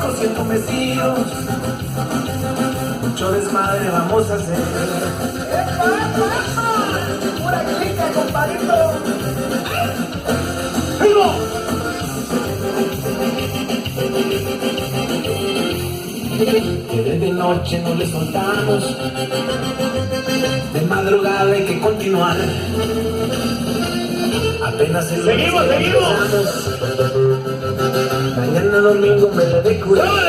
cosiendo vestidos, mucho desmadre vamos a hacer. ¡Pura clica, compadrito! ¡Vivo! Que de noche no les soltamos, de madrugada hay que continuar. Apenas el ¡Seguimos! mañana domingo me debe curar.